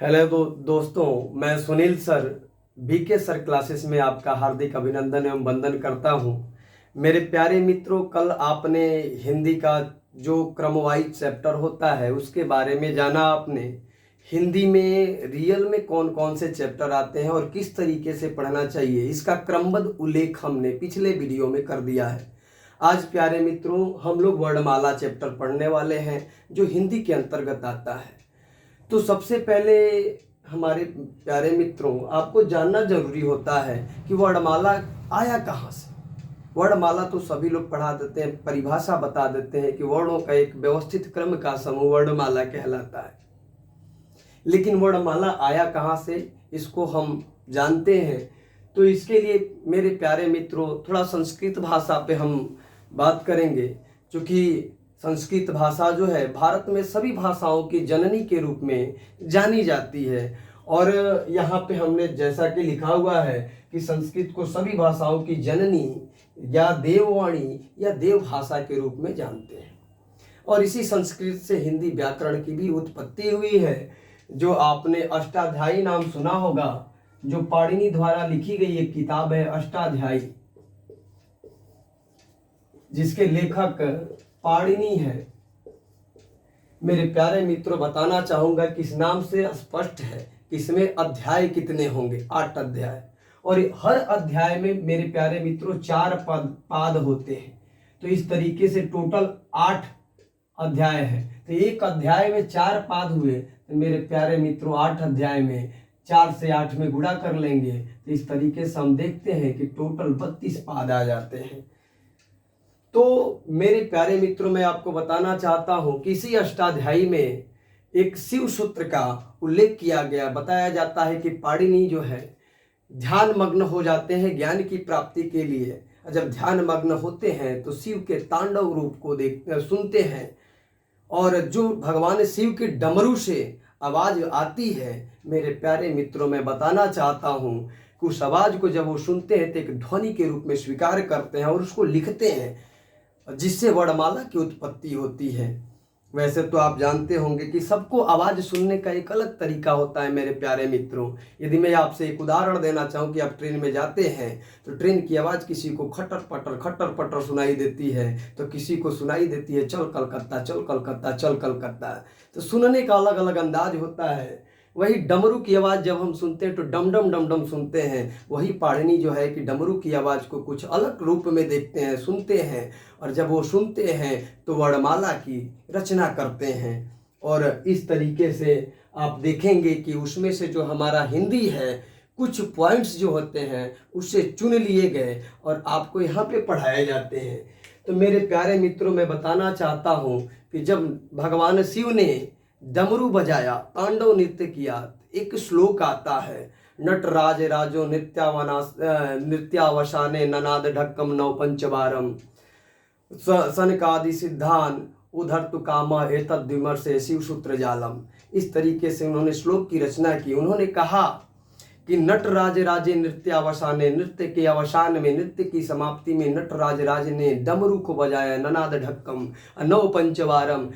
Hello दोस्तों, मैं Sunil sir BK sir classes में आपका हार्दिक अभिनंदन एवं वंदन करता हूं। मेरे प्यारे मित्रों, कल आपने हिंदी का जो क्रम वाइज चैप्टर होता है उसके बारे में जाना। आपने हिंदी में रियल में कौन कौन से चैप्टर आते हैं और किस तरीके से पढ़ना चाहिए, इसका क्रमबद्ध उल्लेख हमने पिछले वीडियो में कर दिया है। आज प्यारे मित्रों, हम लोग वर्णमाला चैप्टर पढ़ने वाले हैं जो हिंदी के अंतर्गत आता है। तो सबसे पहले हमारे प्यारे मित्रों, आपको जानना जरूरी होता है कि वर्णमाला आया कहाँ से। वर्णमाला तो सभी लोग पढ़ा देते हैं, परिभाषा बता देते हैं कि वर्णों का एक व्यवस्थित क्रम का समूह वर्णमाला कहलाता है। लेकिन वर्णमाला आया कहाँ से, इसको हम जानते हैं। तो इसके लिए मेरे प्यारे मित्रों, थोड़ा संस्कृत भाषा पे हम बात करेंगे, क्योंकि संस्कृत भाषा जो है भारत में सभी भाषाओं की जननी के रूप में जानी जाती है। और यहाँ पे हमने जैसा कि लिखा हुआ है कि संस्कृत को सभी भाषाओं की जननी या देववाणी या देव भाषा के रूप में जानते हैं। और इसी संस्कृत से हिंदी व्याकरण की भी उत्पत्ति हुई है। जो आपने अष्टाध्यायी नाम सुना होगा, जो पाणिनि द्वारा लिखी गई एक किताब है अष्टाध्यायी, जिसके लेखक पाणिनि है। मेरे प्यारे मित्रों, बताना चाहूंगा कि इस नाम से स्पष्ट है कि इसमें अध्याय कितने होंगे, 8 अध्याय। और हर अध्याय में मेरे प्यारे मित्रों 4 पाद होते हैं। तो इस तरीके से टोटल 8 अध्याय है। तो एक अध्याय में 4 पाद हुए, तो मेरे प्यारे मित्रों 8 अध्याय में 4 से 8 में गुणा कर लेंगे तो इस तरीके से हम देखते हैं कि टोटल 32 पाद आ जाते हैं। तो मेरे प्यारे मित्रों, मैं आपको बताना चाहता हूं कि इसी अष्टाध्यायी में एक शिव सूत्र का उल्लेख किया गया। बताया जाता है कि पाणिनि जो है ध्यान मग्न हो जाते हैं ज्ञान की प्राप्ति के लिए। जब ध्यान मग्न होते हैं तो शिव के तांडव रूप को सुनते हैं। और जो भगवान शिव के डमरू से आवाज आती है, मेरे प्यारे मित्रों, मैं बताना चाहता हूं कि उस आवाज को जब वो सुनते हैं तो एक ध्वनि के रूप में स्वीकार करते हैं और उसको लिखते हैं, जिससे वर्णमाला की उत्पत्ति होती है। वैसे तो आप जानते होंगे कि सबको आवाज सुनने का एक अलग तरीका होता है। मेरे प्यारे मित्रों, यदि मैं आपसे एक उदाहरण देना चाहूँ कि आप ट्रेन में जाते हैं तो ट्रेन की आवाज किसी को खटर पटर सुनाई देती है, तो किसी को सुनाई देती है चल कलकत्ता चल कलकत्ता चल कलकत्ता। तो सुनने का अलग अलग अंदाज होता है। वही डमरू की आवाज़ जब हम सुनते हैं तो डम डम डम डम सुनते हैं। वही पाणिनि जो है कि डमरू की आवाज़ को कुछ अलग रूप में देखते हैं, सुनते हैं। और जब वो सुनते हैं तो वर्णमाला की रचना करते हैं। और इस तरीके से आप देखेंगे कि उसमें से जो हमारा हिंदी है, कुछ पॉइंट्स जो होते हैं उससे चुन लिए गए और आपको यहाँ पे पढ़ाए जाते हैं। तो मेरे प्यारे मित्रों, मैं बताना चाहता हूँ कि जब भगवान शिव ने डमरू बजाया, तांडव नृत्य किया, एक श्लोक आता है, नटराज राजो नृत्यावसाने ननाद ढक्कम नौ पंचवारम सनकादि सिद्धान उधर तु कामा एतद विमर्शे शिव सूत्र जालम। इस तरीके से उन्होंने श्लोक की रचना की। उन्होंने कहा कि नटराज राजे नृत्यावसाने, नृत्य के अवसान में, नृत्य की समाप्ति में नटराज राज ने डमरू को बजाया, ननाद ढक्कम नौ पंचवारम।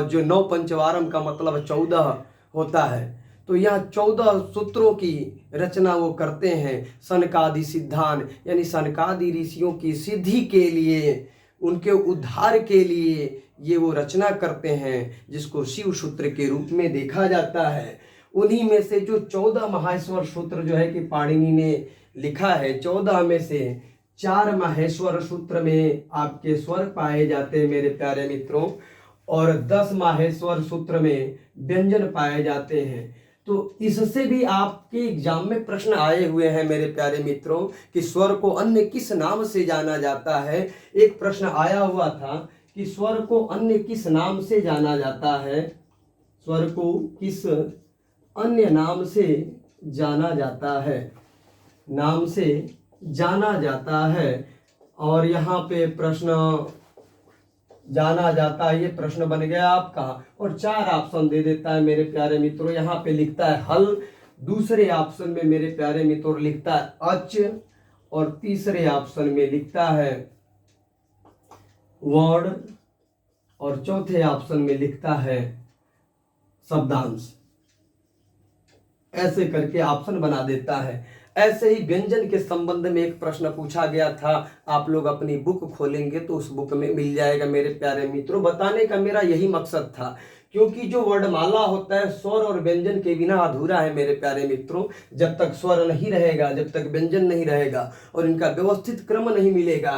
जो 9 पंचवारम का मतलब 14 होता है। तो यह 14 सूत्रों की रचना वो करते हैं। सनकादि सिद्धान, यानी सनकादि ऋषियों की सिद्धि के लिए, उनके उद्धार के लिए ये वो रचना करते हैं, जिसको शिव सूत्र के रूप में देखा जाता है। उन्हीं में से जो 14 माहेश्वर सूत्र जो है कि पाणिनि ने लिखा है, 14 में से 4 माहेश्वर सूत्र में आपके स्वर पाए जाते हैं मेरे प्यारे मित्रों, और 10 माहेश्वर सूत्र में व्यंजन पाए जाते हैं। तो इससे भी आपके एग्जाम में प्रश्न आए हुए हैं मेरे प्यारे मित्रों कि स्वर को अन्य किस नाम से जाना जाता है। एक प्रश्न आया हुआ था कि स्वर को अन्य किस नाम से जाना जाता है, स्वर को किस अन्य नाम से जाना जाता है, नाम से जाना जाता है। और यहाँ पे प्रश्न जाना जाता है, ये प्रश्न बन गया आपका। और 4 ऑप्शन दे देता है मेरे प्यारे मित्रों। यहाँ पे लिखता है हल, दूसरे ऑप्शन में मेरे प्यारे मित्रों लिखता है अच, और तीसरे ऑप्शन में लिखता है वर्ड, और चौथे ऑप्शन में लिखता है शब्दांश। ऐसे करके ऑप्शन बना देता है। ऐसे ही व्यंजन के संबंध में एक प्रश्न पूछा गया था, आप लोग अपनी बुक खोलेंगे तो उस बुक में मिल जाएगा मेरे प्यारे मित्रों। बताने का मेरा यही मकसद था, क्योंकि जो वर्णमाला होता है स्वर और व्यंजन के बिना अधूरा है मेरे प्यारे मित्रों। जब तक स्वर नहीं रहेगा, जब तक व्यंजन नहीं रहेगा और इनका व्यवस्थित क्रम नहीं मिलेगा,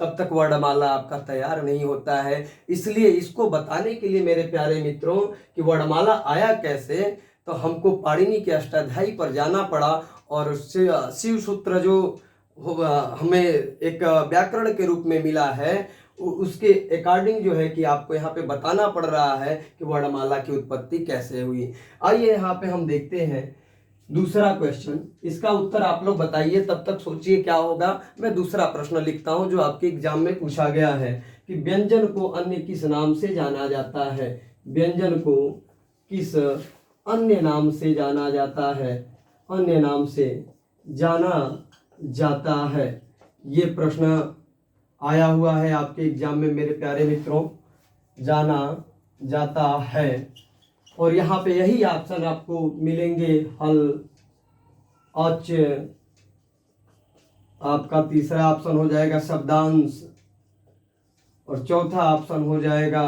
तब तक वर्णमाला आपका तैयार नहीं होता है। इसलिए इसको बताने के लिए मेरे प्यारे मित्रों कि वर्णमाला आया कैसे, तो हमको पाणिनि के अष्टाध्यायी पर जाना पड़ा और शिव सूत्र जो हमें एक व्याकरण के रूप में मिला है उसके अकॉर्डिंग जो है कि आपको यहाँ पे बताना पड़ रहा है कि वर्णमाला की उत्पत्ति कैसे हुई। आइए यहाँ पे हम देखते हैं दूसरा क्वेश्चन। इसका उत्तर आप लोग बताइए, तब तक सोचिए क्या होगा। मैं दूसरा प्रश्न लिखता हूं जो आपके एग्जाम में पूछा गया है कि व्यंजन को अन्य किस नाम से जाना जाता है। व्यंजन को किस अन्य नाम से जाना जाता है, अन्य नाम से जाना जाता है। ये प्रश्न आया हुआ है आपके एग्जाम में मेरे प्यारे मित्रों, जाना जाता है। और यहाँ पे यही ऑप्शन आपको मिलेंगे, हल, अच, आपका तीसरा ऑप्शन हो जाएगा शब्दांश और चौथा ऑप्शन हो जाएगा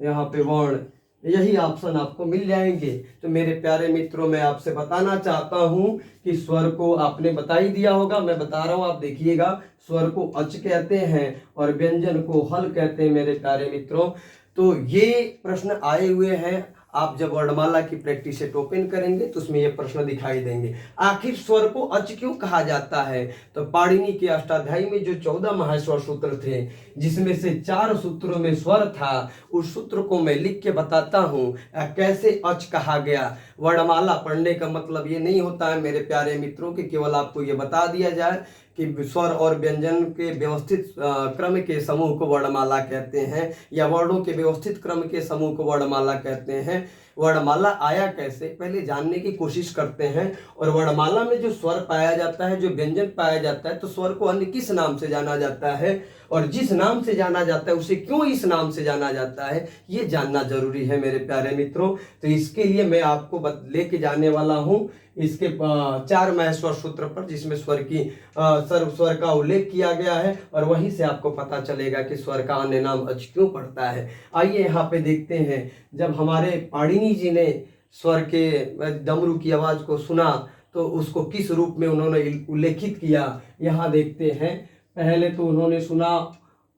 यहाँ पे वर्ण। यही ऑप्शन आपको मिल जाएंगे। तो मेरे प्यारे मित्रों, मैं आपसे बताना चाहता हूँ कि स्वर को आपने बता ही दिया होगा, मैं बता रहा हूँ आप देखिएगा। स्वर को अच कहते हैं और व्यंजन को हल कहते हैं मेरे प्यारे मित्रों। तो ये प्रश्न आए हुए हैं, आप जब वर्णमाला की प्रैक्टिस सेट ओपन करेंगे तो उसमें ये प्रश्न दिखाई देंगे। आखिर स्वर को अच क्यों कहा जाता है, तो पाणिनि के अष्टाध्यायी में जो 14 महास्वर सूत्र थे, जिसमें से 4 सूत्रों में स्वर था, उस सूत्र को मैं लिख के बताता हूँ कैसे अच कहा गया। वर्णमाला पढ़ने का मतलब ये नहीं होता है मेरे प्यारे मित्रों कि केवल आपको ये बता दिया जाए कि स्वर और व्यंजन के व्यवस्थित क्रम के समूह को वर्णमाला कहते हैं या वर्णों के व्यवस्थित क्रम के समूह को वर्णमाला कहते हैं। वर्णमाला आया कैसे, पहले जानने की कोशिश करते हैं। और वर्णमाला में जो स्वर पाया जाता है, जो व्यंजन पाया जाता है, तो स्वर को अन्य किस नाम से जाना जाता है और जिस नाम से जाना जाता है उसे क्यों इस नाम से जाना जाता है, ये जानना जरूरी है मेरे प्यारे मित्रों। तो इसके लिए मैं आपको लेके जाने वाला हूँ इसके 4 महेश्वर सूत्र पर, जिसमें स्वर का उल्लेख किया गया है और वहीं से आपको पता चलेगा कि स्वर का अन्य नाम अच क्यों पड़ता है। आइए यहाँ पे देखते हैं, जब हमारे पाणिनि जी ने स्वर के डमरू की आवाज को सुना तो उसको किस रूप में उन्होंने उल्लेखित किया, यहाँ देखते हैं। पहले तो उन्होंने सुना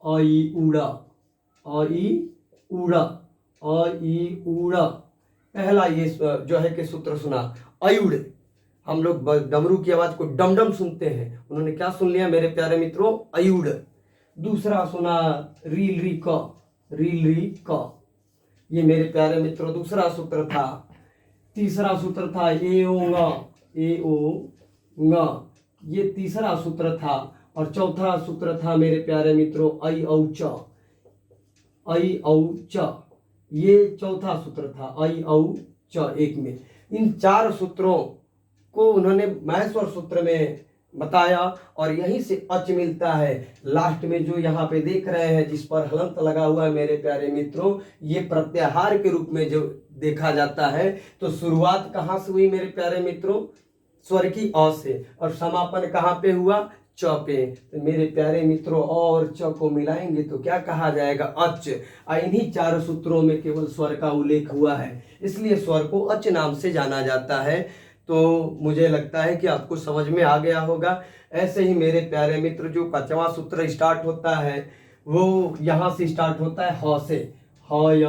अ ई ऊड़ा, अ ई ऊड़ा, अ ई ऊड़ा, पहला ये जो है कि सूत्र सुना अयुड़। हम लोग डमरू की आवाज को डमडम सुनते हैं, उन्होंने क्या सुन लिया मेरे प्यारे मित्रों, अयुड़। दूसरा सुना रील री क, रील री क, ये मेरे प्यारे मित्रों दूसरा सूत्र था। तीसरा सूत्र था ए ओ ङ, ए ओ ङ, ये तीसरा सूत्र था। और चौथा सूत्र था मेरे प्यारे मित्रों ऐ औ च, ऐ औ च, ये चौथा सूत्र था ऐ औ च एक में। इन 4 सूत्रों को उन्होंने महेश्वर सूत्र में बताया और यहीं से अच मिलता है। लास्ट में जो यहाँ पे देख रहे हैं जिस पर हलंत लगा हुआ है मेरे प्यारे मित्रों, ये प्रत्याहार के रूप में जो देखा जाता है। तो शुरुआत कहाँ से हुई मेरे प्यारे मित्रों, स्वर की अ से, और समापन कहाँ पे हुआ, च पे। तो मेरे प्यारे मित्रों अ और च को मिलाएंगे तो क्या कहा जाएगा, अच। इन्हीं 4 सूत्रों में केवल स्वर का उल्लेख हुआ है, इसलिए स्वर को अच नाम से जाना जाता है। तो मुझे लगता है कि आपको समझ में आ गया होगा। ऐसे ही मेरे प्यारे मित्र जो 5वां सूत्र स्टार्ट होता है वो यहाँ से स्टार्ट होता है ह से, ह य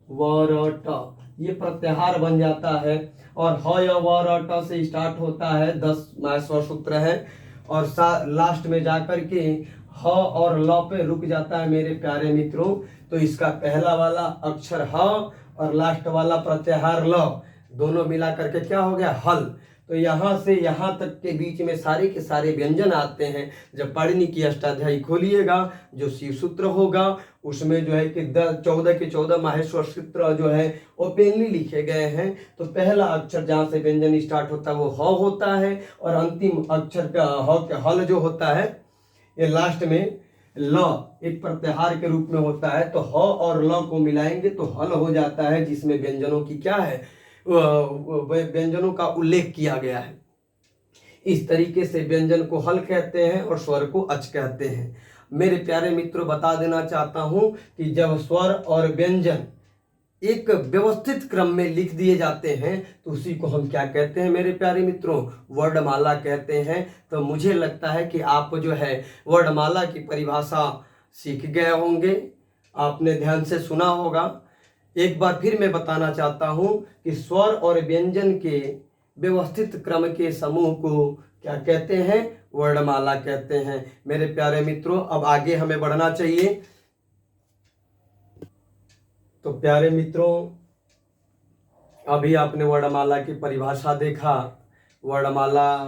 व र ट, ये प्रत्याहार बन जाता है। और ह य व र ट से स्टार्ट होता है, 10 महेश्वर सूत्र है और लास्ट में जाकर के ह और ल पे रुक जाता है मेरे प्यारे मित्रों। तो इसका पहला वाला अक्षर ह और लास्ट वाला प्रत्याहार ल, दोनों मिला करके क्या हो गया, हल। तो यहाँ से यहाँ तक के बीच में सारे के सारे व्यंजन आते हैं। जब पाणिनि की अष्टाध्यायी खोलिएगा, जो शिव सूत्र होगा उसमें जो है कि 14 के 14 माहेश्वर सूत्र जो है ओपनली लिखे गए हैं। तो पहला अक्षर जहाँ से व्यंजन स्टार्ट होता है वो ह होता है और अंतिम अक्षर का हल जो होता है ये लास्ट में ल एक प्रत्याहार के रूप में होता है। तो ह और ल को मिलाएंगे तो हल हो जाता है, जिसमें व्यंजनों की क्या है, व्यंजनों का उल्लेख किया गया है। इस तरीके से व्यंजन को हल कहते हैं और स्वर को अच कहते हैं। मेरे प्यारे मित्रों, बता देना चाहता हूं कि जब स्वर और व्यंजन एक व्यवस्थित क्रम में लिख दिए जाते हैं तो उसी को हम क्या कहते हैं मेरे प्यारे मित्रों? वर्णमाला कहते हैं। तो मुझे लगता है कि आप जो है वर्णमाला की परिभाषा सीख गए होंगे, आपने ध्यान से सुना होगा। एक बार फिर मैं बताना चाहता हूं कि स्वर और व्यंजन के व्यवस्थित क्रम के समूह को क्या कहते हैं? वर्णमाला कहते हैं। मेरे प्यारे मित्रों, अब आगे हमें बढ़ना चाहिए। तो प्यारे मित्रों, अभी आपने वर्णमाला की परिभाषा देखा, वर्णमाला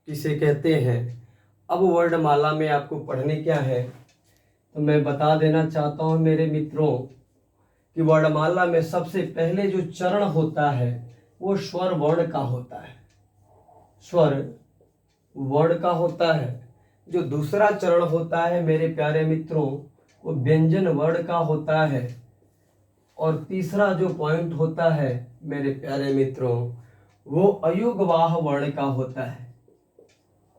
किसे कहते हैं। अब वर्णमाला में आपको पढ़ने क्या है, तो मैं बता देना चाहता हूं मेरे मित्रों कि वर्णमाला में सबसे पहले जो चरण होता है वो स्वर वर्ण का होता है। स्वर वर्ण का होता है। जो दूसरा चरण होता है मेरे प्यारे मित्रों वो व्यंजन वर्ण का होता है। और तीसरा जो पॉइंट होता है मेरे प्यारे मित्रों वो अयुग्वाह वर्ण का होता है।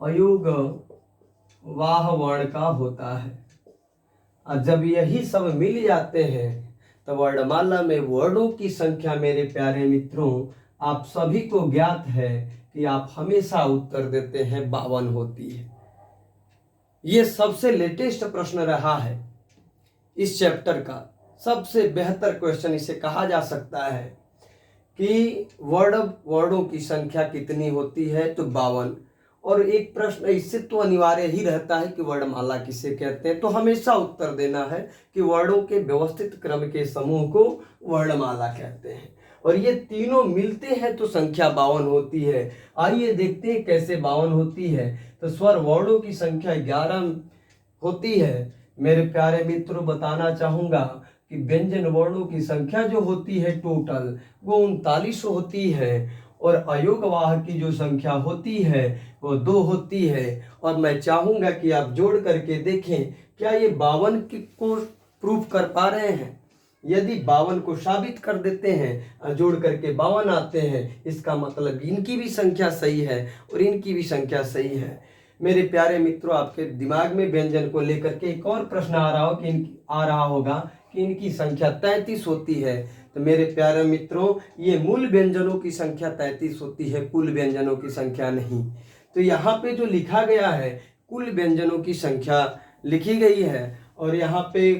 अयुग्वाह वर्ण का होता है। और जब यही सब मिल जाते हैं तो वर्णमाला में वर्णों की संख्या मेरे प्यारे मित्रों आप सभी को ज्ञात है कि आप हमेशा उत्तर देते हैं 52 होती है। ये सबसे लेटेस्ट प्रश्न रहा है इस चैप्टर का, सबसे बेहतर क्वेश्चन इसे कहा जा सकता है कि वर्णों की संख्या कितनी होती है, तो 52। और एक प्रश्न इससे तो अनिवार्य ही रहता है कि वर्णमाला किसे कहते हैं, तो हमेशा उत्तर देना है कि वर्णों के व्यवस्थित क्रम के समूह को वर्णमाला कहते हैं। और ये तीनों मिलते हैं तो संख्या 52 होती है। आइए देखते हैं कैसे 52 होती है। तो स्वर वर्णों की संख्या 11 होती है। मेरे प्यारे मित्रों, बताना चाहूंगा कि व्यंजन वर्णों की संख्या जो होती है टोटल वो 39 होती है। और अयोगवाह की जो संख्या होती है वो 2 होती है। और मैं चाहूंगा कि आप जोड़ करके देखें क्या ये 52 को प्रूफ कर पा रहे हैं। यदि 52 को साबित कर देते हैं, जोड़ करके 52 आते हैं, इसका मतलब इनकी भी संख्या सही है और इनकी भी संख्या सही है। मेरे प्यारे मित्रों, आपके दिमाग में व्यंजन को लेकर के एक और प्रश्न आ रहा होगा कि इनकी संख्या 33 होती है। तो मेरे प्यारे मित्रों, ये मूल व्यंजनों की संख्या 33 होती है, कुल व्यंजनों की संख्या नहीं। तो यहाँ पे जो लिखा गया है कुल व्यंजनों की संख्या लिखी गई है, और यहाँ पे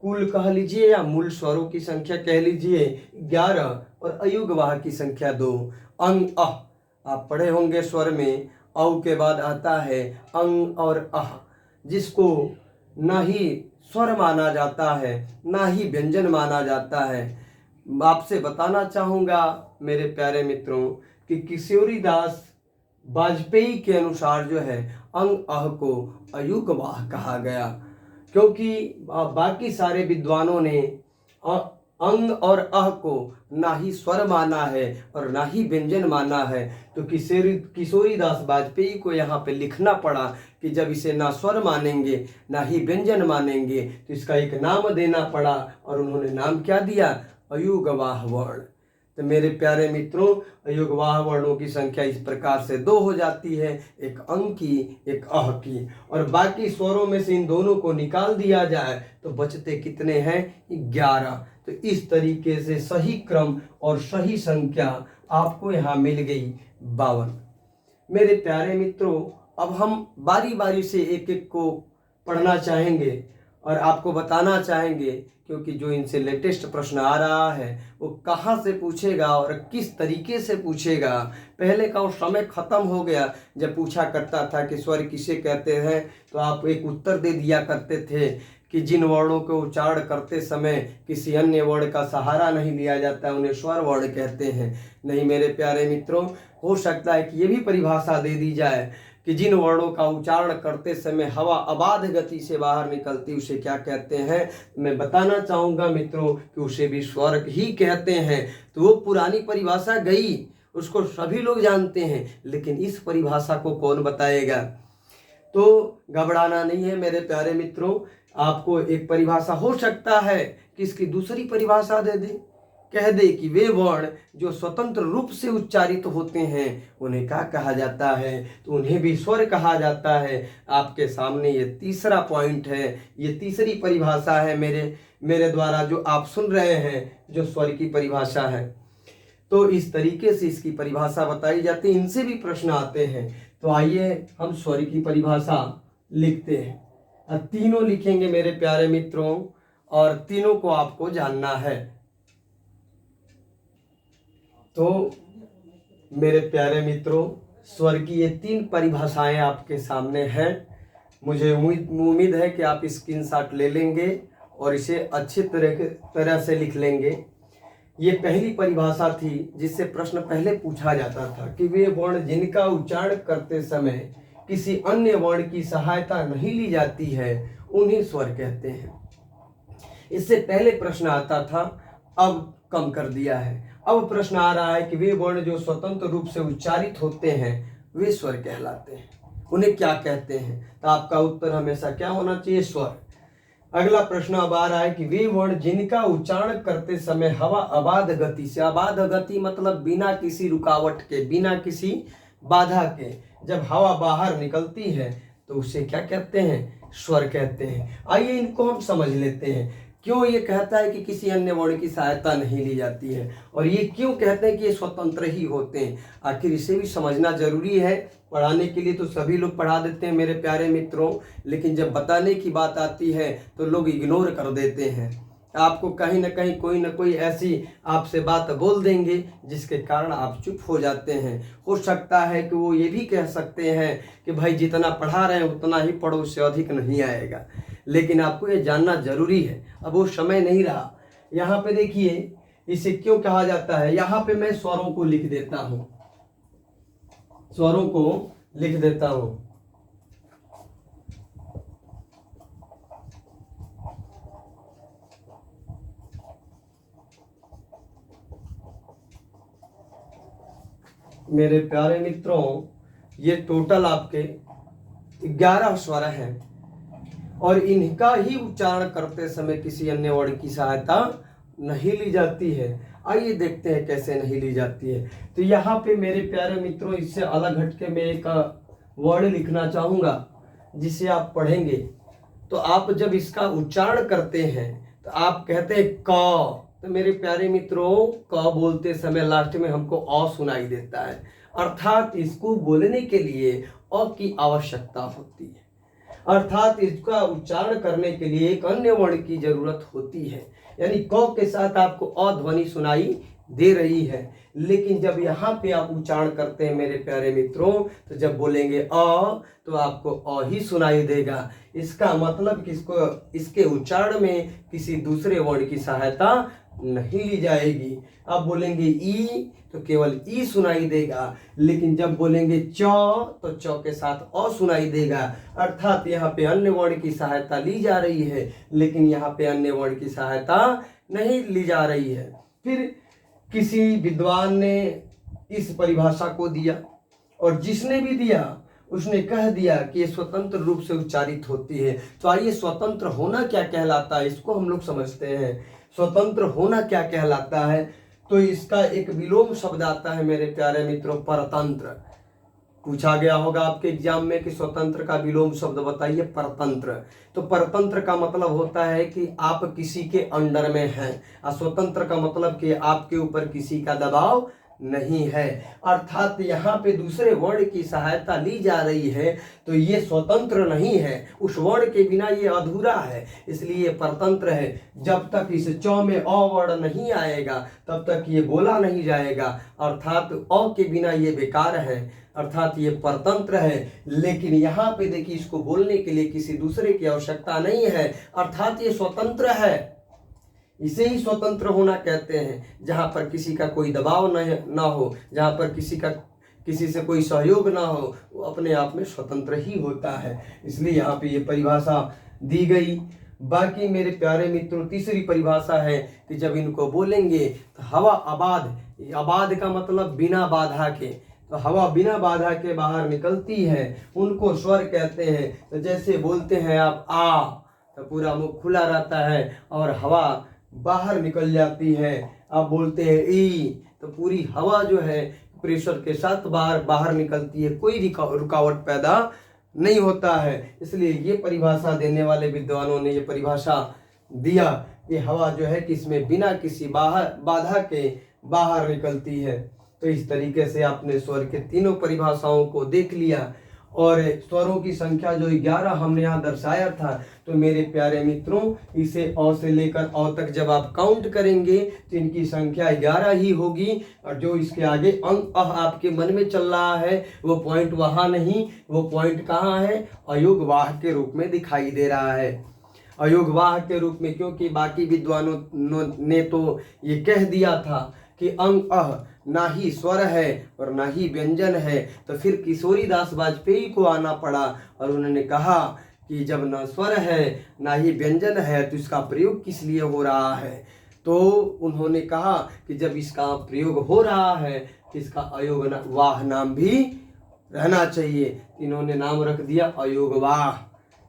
कुल कह लीजिए या मूल स्वरों की संख्या कह लीजिए 11 और अयुग्वाह की संख्या 2। अंग अह आप पढ़े होंगे स्वर में औ के बाद आता है अंग और अह, जिसको ना ही स्वर माना जाता है ना ही व्यंजन माना जाता है। आपसे बताना चाहूँगा मेरे प्यारे मित्रों कि किशोरीदास वाजपेयी के अनुसार जो है अंग अह को अयुग्वाह कहा गया, क्योंकि बाकी सारे विद्वानों ने अंग और अह को ना ही स्वर माना है और ना ही व्यंजन माना है। तो किशोरीदास वाजपेयी को यहाँ पे लिखना पड़ा कि जब इसे ना स्वर मानेंगे ना ही व्यंजन मानेंगे तो इसका एक नाम देना पड़ा, और उन्होंने नाम क्या दिया? अयुग्वाह वर्ण। तो मेरे प्यारे मित्रों, अयुग्वाह वर्णों की संख्या इस प्रकार से 2 हो जाती है, एक अंग की एक अह की। और बाकी स्वरों में से इन दोनों को निकाल दिया जाए तो बचते कितने हैं? 11। तो इस तरीके से सही क्रम और सही संख्या आपको यहाँ मिल गई 52। मेरे प्यारे मित्रों, अब हम बारी बारी से एक एक को पढ़ना चाहेंगे और आपको बताना चाहेंगे, क्योंकि जो इनसे लेटेस्ट प्रश्न आ रहा है वो कहाँ से पूछेगा और किस तरीके से पूछेगा। पहले का वो समय खत्म हो गया जब पूछा करता था कि स्वर किसे कहते हैं, तो आप एक उत्तर दे दिया करते थे कि जिन वर्णों को उच्चारण करते समय किसी अन्य वर्ण का सहारा नहीं लिया जाता है उन्हें स्वर वर्ण कहते हैं। नहीं मेरे प्यारे मित्रों, हो सकता है कि ये भी परिभाषा दे दी जाए कि जिन वर्णों का उच्चारण करते समय हवा अबाध गति से बाहर निकलती उसे क्या कहते हैं। मैं बताना चाहूँगा मित्रों कि उसे भी स्वर ही कहते हैं। तो वो पुरानी परिभाषा गई, उसको सभी लोग जानते हैं, लेकिन इस परिभाषा को कौन बताएगा। तो घबराना नहीं है मेरे प्यारे मित्रों, आपको एक परिभाषा हो सकता है कि इसकी दूसरी परिभाषा दे दे, कह दे कि वे वर्ण जो स्वतंत्र रूप से उच्चारित होते हैं उन्हें क्या कहा जाता है, तो उन्हें भी स्वर कहा जाता है। आपके सामने ये तीसरा पॉइंट है, ये तीसरी परिभाषा है मेरे द्वारा जो आप सुन रहे हैं, जो स्वर की परिभाषा है। तो इस तरीके से इसकी परिभाषा बताई जाती है, इनसे भी प्रश्न आते हैं। तो आइए हम स्वर की परिभाषा लिखते हैं। तीनों लिखेंगे मेरे प्यारे मित्रों, और तीनों को आपको जानना है। तो मेरे प्यारे मित्रों, स्वर की ये 3 परिभाषाएं आपके सामने हैं। मुझे उम्मीद है कि आप स्क्रीनशॉट ले लेंगे और इसे अच्छी तरह से लिख लेंगे। ये पहली परिभाषा थी जिससे प्रश्न पहले पूछा जाता था कि वे वर्ण जिनका उच्चारण करते समय किसी अन्य वर्ण की सहायता नहीं ली जाती है उन्हें स्वर कहते हैं। इससे पहले प्रश्न आता था, अब कम कर दिया है। अब प्रश्न आ रहा है कि वे वर्ण जो स्वतंत्र रूप से उच्चारित होते हैं वे स्वर कहलाते हैं। उन्हें क्या कहते हैं? तो आपका उत्तर हमेशा क्या होना चाहिए? स्वर। अगला प्रश्न अब आ रहा है कि वे वर्ण जिनका उच्चारण करते समय हवा अबाध गति से, अबाध गति मतलब बिना किसी रुकावट के, बिना किसी बाधा के जब हवा बाहर निकलती है तो उसे क्या कहते हैं? स्वर कहते हैं। आइए इनको हम समझ लेते हैं। क्यों ये कहता है कि किसी अन्य वर्ण की सहायता नहीं ली जाती है, और ये क्यों कहते हैं कि ये स्वतंत्र ही होते हैं? आखिर इसे भी समझना जरूरी है। पढ़ाने के लिए तो सभी लोग पढ़ा देते हैं मेरे प्यारे मित्रों, लेकिन जब बताने की बात आती है तो लोग इग्नोर कर देते हैं। आपको कहीं ना कहीं कोई ना कोई ऐसी आपसे बात बोल देंगे जिसके कारण आप चुप हो जाते हैं। हो सकता है कि वो ये भी कह सकते हैं कि भाई जितना पढ़ा रहे हैं उतना ही पढ़ो, उससे अधिक नहीं आएगा। लेकिन आपको ये जानना जरूरी है। अब वो समय नहीं रहा। यहाँ पे देखिए इसे क्यों कहा जाता है। यहाँ पे मैं स्वरों को लिख देता हूँ, स्वरों को लिख देता हूँ। मेरे प्यारे मित्रों, ये टोटल आपके 11 स्वर हैं और इनका ही उच्चारण करते समय किसी अन्य वर्ण की सहायता नहीं ली जाती है। आइए देखते हैं कैसे नहीं ली जाती है। तो यहाँ पे मेरे प्यारे मित्रों, इससे अलग हटके मैं एक वर्ड लिखना चाहूँगा जिसे आप पढ़ेंगे। तो आप जब इसका उच्चारण करते हैं तो आप कहते हैं क। तो मेरे प्यारे मित्रों, क बोलते समय लास्ट में हमको अ सुनाई देता है, अर्थात इसको बोलने के लिए अ की आवश्यकता होती है। अर्थात इसका उच्चारण करने के लिए एक अन्य वर्ण की जरूरत होती है। यानी क के साथ आपको अ ध्वनि सुनाई दे रही है। लेकिन जब यहाँ पे आप उच्चारण करते हैं मेरे प्यारे मित्रों, तो जब बोलेंगे अ तो आपको अ ही सुनाई देगा। इसका मतलब किसको, इसके उच्चारण में किसी दूसरे वर्ण की सहायता नहीं ली जाएगी। अब बोलेंगे ई तो केवल ई सुनाई देगा, लेकिन जब बोलेंगे च तो च के साथ अ सुनाई देगा। अर्थात यहाँ पे अन्य वर्ण की सहायता ली जा रही है, लेकिन यहाँ पे अन्य वर्ण की सहायता नहीं ली जा रही है। फिर किसी विद्वान ने इस परिभाषा को दिया, और जिसने भी दिया उसने कह दिया कि ये स्वतंत्र रूप से उच्चारित होती है। तो आइए स्वतंत्र होना क्या कहलाता है इसको हम लोग समझते हैं। स्वतंत्र होना क्या कहलाता है, तो इसका एक विलोम शब्द आता है मेरे प्यारे मित्रों, परतंत्र। पूछा गया होगा आपके एग्जाम में कि स्वतंत्र का विलोम शब्द बताइए, परतंत्र। तो परतंत्र का मतलब होता है कि आप किसी के अंडर में हैं, और स्वतंत्र का मतलब कि आपके ऊपर किसी का दबाव नहीं है। अर्थात यहाँ पे दूसरे वर्ण की सहायता ली जा रही है, तो ये स्वतंत्र नहीं है, उस वर्ण के बिना ये अधूरा है, इसलिए परतंत्र है। जब तक इस च में अ वर्ण नहीं आएगा तब तक ये बोला नहीं जाएगा। अर्थात अ के बिना ये बेकार है, अर्थात ये परतंत्र है। लेकिन यहाँ पे देखिए, इसको बोलने के लिए किसी दूसरे की आवश्यकता नहीं है, अर्थात ये स्वतंत्र है। इसे ही स्वतंत्र होना कहते हैं, जहाँ पर किसी का कोई दबाव न हो, जहाँ पर किसी से कोई सहयोग ना हो, वो अपने आप में स्वतंत्र ही होता है। इसलिए यहाँ पे ये परिभाषा दी गई। बाकी मेरे प्यारे मित्रों, तीसरी परिभाषा है कि जब इनको बोलेंगे तो हवा अबाध, अबाध का मतलब बिना बाधा के, तो हवा बिना बाधा के बाहर निकलती है, उनको स्वर कहते हैं। तो जैसे बोलते हैं आप आ, तो पूरा मुख खुला रहता है और हवा बाहर निकल जाती है, आप बोलते हैं ई, तो पूरी हवा जो है प्रेशर के साथ बाहर निकलती है, कोई रुकावट पैदा नहीं होता है। इसलिए ये परिभाषा देने वाले विद्वानों ने ये परिभाषा दिया कि हवा जो है कि इसमें बिना किसी बाधा के बाहर निकलती है। तो इस तरीके से आपने स्वर के तीनों परिभाषाओं को देख लिया। और स्वरों की संख्या जो 11 हमने यहाँ दर्शाया था, तो मेरे प्यारे मित्रों इसे अ से लेकर औ तक जब आप काउंट करेंगे तो इनकी संख्या 11 ही होगी। और जो इसके आगे अंग अह आपके मन में चल रहा है वो पॉइंट वहाँ नहीं, वो पॉइंट कहाँ है, अयोगवाह के रूप में दिखाई दे रहा है। अयोगवाह के रूप में, क्योंकि बाकी विद्वानों ने तो ये कह दिया था कि अंग अह ना ही स्वर है और ना ही व्यंजन है, तो फिर किशोरी दास वाजपेयी को आना पड़ा और उन्होंने कहा कि जब ना स्वर है ना ही व्यंजन है तो इसका प्रयोग किस लिए हो रहा है। तो उन्होंने कहा कि जब इसका प्रयोग हो रहा है तो इसका अयोगवाह नाम भी रहना चाहिए। इन्होंने नाम रख दिया अयोगवाह।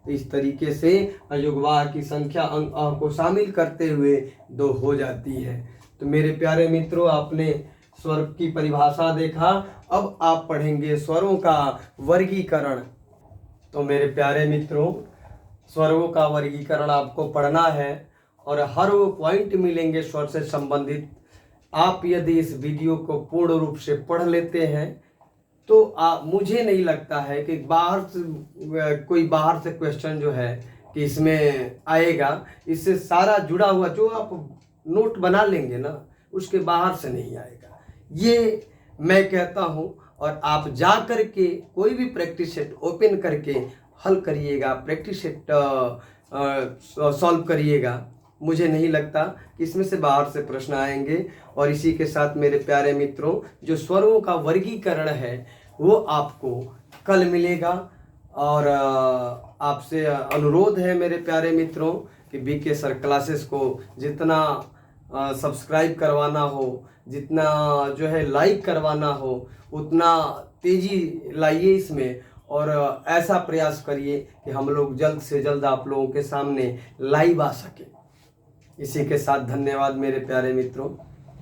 तो इस तरीके से अयोगवाह की संख्या अंग अह को शामिल करते हुए 2 हो जाती है। तो मेरे प्यारे मित्रों, आपने स्वर की परिभाषा देखा, अब आप पढ़ेंगे स्वरों का वर्गीकरण। तो मेरे प्यारे मित्रों, स्वरों का वर्गीकरण आपको पढ़ना है और हर वो पॉइंट मिलेंगे स्वर से संबंधित। आप यदि इस वीडियो को पूर्ण रूप से पढ़ लेते हैं तो मुझे नहीं लगता है कि कोई बाहर से क्वेश्चन जो है कि इसमें आएगा। इससे सारा जुड़ा हुआ जो आप नोट बना लेंगे ना, उसके बाहर से नहीं आएगा, ये मैं कहता हूँ। और आप जा कर के कोई भी प्रैक्टिस सेट ओपन करके हल करिएगा, प्रैक्टिस सेट सॉल्व करिएगा। मुझे नहीं लगता कि इसमें से बाहर से प्रश्न आएंगे। और इसी के साथ मेरे प्यारे मित्रों, जो स्वरों का वर्गीकरण है वो आपको कल मिलेगा। और आपसे अनुरोध है मेरे प्यारे मित्रों कि बीके सर क्लासेस को जितना सब्सक्राइब करवाना हो, जितना जो है लाइक करवाना हो, उतना तेज़ी लाइए इसमें। और ऐसा प्रयास करिए कि हम लोग जल्द से जल्द आप लोगों के सामने लाइव आ सके। इसी के साथ धन्यवाद मेरे प्यारे मित्रों।